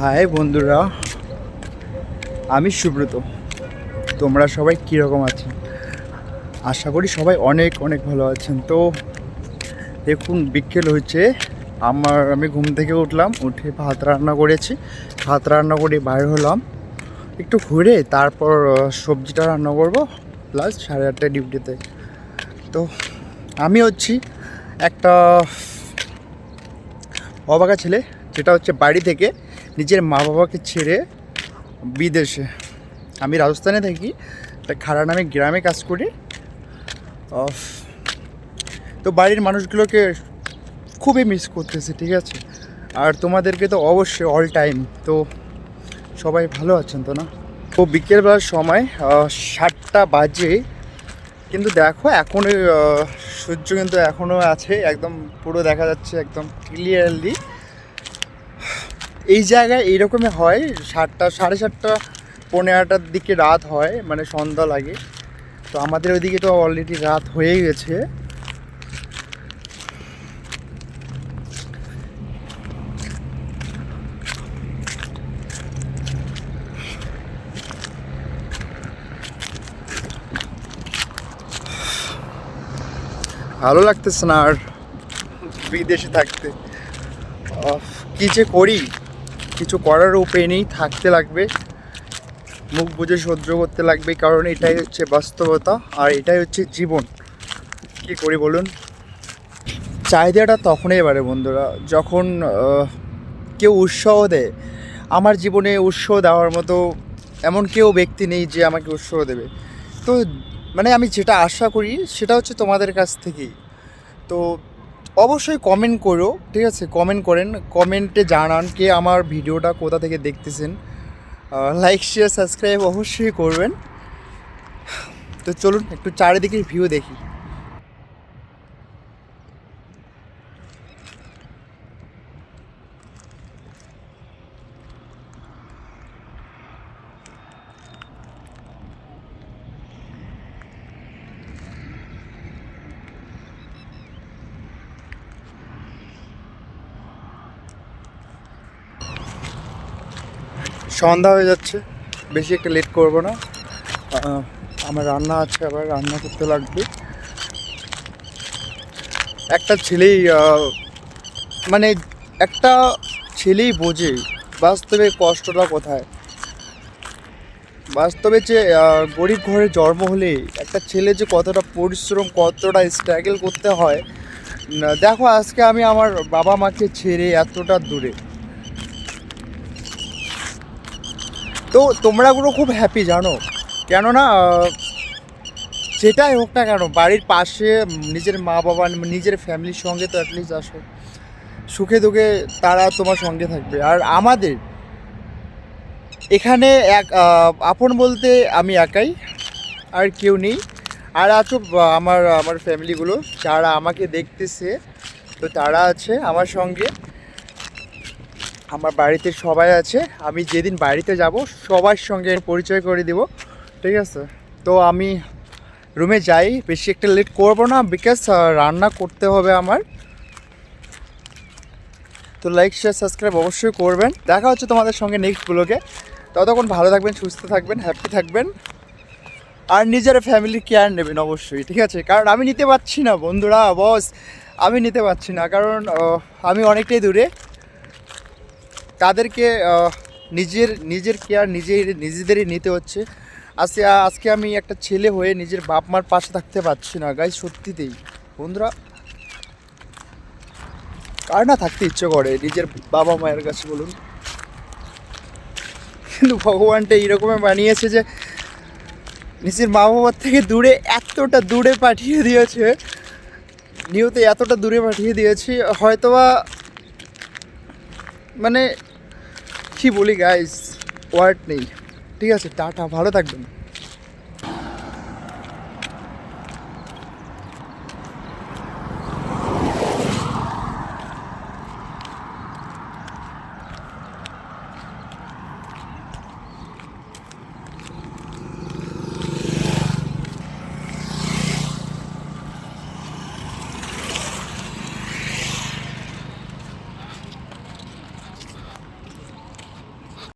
High বন্ধুরা, আমি সুব্রত। তোমরা সবাই কীরকম আছেন? আশা করি সবাই অনেক অনেক ভালো আছেন। তো দেখুন, বিকেল হয়েছে। আমি ঘুম থেকে উঠলাম, উঠে ভাত রান্না করেছি। ভাত রান্না করে বাইর হলাম একটু ঘুরে, তারপর সবজিটা রান্না করবো, প্লাস 8:30টায় ডিউটিতে। তো আমি হচ্ছি একটা অবাকা ছেলে, যেটা হচ্ছে বাড়ি থেকে নিজের মা বাবাকে ছেড়ে বিদেশে। আমি রাজস্থানে থাকি, তাই খাড়া নামে গ্রামে কাজ করি। তো বাড়ির মানুষগুলোকে খুবই মিস করতেছি, ঠিক আছে? আর তোমাদেরকে তো অবশ্যই অল টাইম। তো সবাই ভালো আছেন তো না? তো বিকেলবেলার সময় 7টা বাজে, কিন্তু দেখো এখনও সূর্য কিন্তু এখনও আছে, একদম পুরো দেখা যাচ্ছে একদম ক্লিয়ারলি। এই জায়গায় এইরকমই হয়, 7টা 7:30 পৌনে 8টার দিকে রাত হয়, মানে সন্ধ্যা লাগে। তো আমাদের ওইদিকে তো অলরেডি রাত হয়ে গেছে। ভালো লাগতেছে না আর বিদেশে থাকতে। কী যে করি, কিছু করার উপায় নেই, থাকতে লাগবে, মুখ বুজে সহ্য করতে লাগবে, কারণ এটাই হচ্ছে বাস্তবতা আর এটাই হচ্ছে জীবন। কী করি বলুন? চাহিদাটা তখনই বাড়ে বন্ধুরা, যখন কেউ উৎসাহ দেয়। আমার জীবনে উৎসাহ দেওয়ার মতো এমন কেউ ব্যক্তি নেই যে আমাকে উৎসাহ দেবে। তো মানে আমি যেটা আশা করি সেটা হচ্ছে তোমাদের কাছ থেকেই। তো অবশ্যই কমেন্ট করো, ঠিক আছে? কমেন্ট করেন, কমেন্টে জানান কে আমার ভিডিওটা কোথা থেকে দেখতেছেন। লাইক শেয়ার সাবস্ক্রাইব অবশ্যই করবেন। তো চলুন একটু চারিদিকের ভিউ দেখি। সন্ধ্যা হয়ে যাচ্ছে, বেশি একটা লেট করবো না। আমার রান্না আছে, আবার রান্না করতে লাগবে। একটা ছেলেই মানে একটা ছেলেই বোঝে বাস্তবে কষ্টটা কোথায়। বাস্তবে যে গরিব ঘরে জন্ম হলে একটা ছেলে যে কতটা পরিশ্রম, কতটা স্ট্রাগল করতে হয়। দেখো, আজকে আমি আমার বাবা মাকে ছেড়ে এতটা দূরে। তো তোমরাগুলো খুব হ্যাপি, জানো? কেননা যেটাই হোক না কেন, বাড়ির পাশে নিজের মা বাবা, নিজের ফ্যামিলির সঙ্গে তো অ্যাটলিস্ট আসো, সুখে দুঃখে তারা তোমার সঙ্গে থাকবে। আর আমাদের এখানে আপন বলতে আমি একাই, আর কেউ নেই। আর আছো আমার আমার ফ্যামিলিগুলো যারা আমাকে দেখতেছে, তো তারা আছে আমার সঙ্গে। আমার বাড়িতে সবাই আছে। আমি যেদিন বাড়িতে যাব সবার সঙ্গে পরিচয় করে দেব, ঠিক আছে? তো আমি রুমে যাই, বেশি একটা লেট করবো না, বিকজ রান্না করতে হবে আমার। তো লাইক শেয়ার সাবস্ক্রাইব অবশ্যই করবেন। দেখা হচ্ছে তোমাদের সঙ্গে নেক্সট ব্লগে। ততক্ষণ ভালো থাকবেন, সুস্থ থাকবেন, হ্যাপি থাকবেন, আর নিজের ফ্যামিলির কেয়ার নেবেন অবশ্যই, ঠিক আছে? কারণ আমি নিতে পারছি না বন্ধুরা, বস, আমি নিতে পারছি না, কারণ আমি অনেকটাই দূরে। তাদেরকে নিজের নিজের কেয়ার নিজেদেরই নিতে হচ্ছে। আজকে আমি একটা ছেলে হয়ে নিজের বাপ মার পাশে থাকতে পারছি না গাইজ, সত্যিতেই বন্ধুরা। কার না থাকতে ইচ্ছে করে নিজের বাবা মায়ের কাছে বলুন? কিন্তু ভগবানটা এইরকমই বানিয়েছে যে নিজের মা বাবার থেকে দূরে, এতটা দূরে পাঠিয়ে দিয়েছে, নিয়তে এতটা দূরে পাঠিয়ে দিয়েছি, হয়তোবা মানে কি বলি গাইজ, ওয়ার্ড নেই। ঠিক আছে, টাটা, ভালো থাকবেন।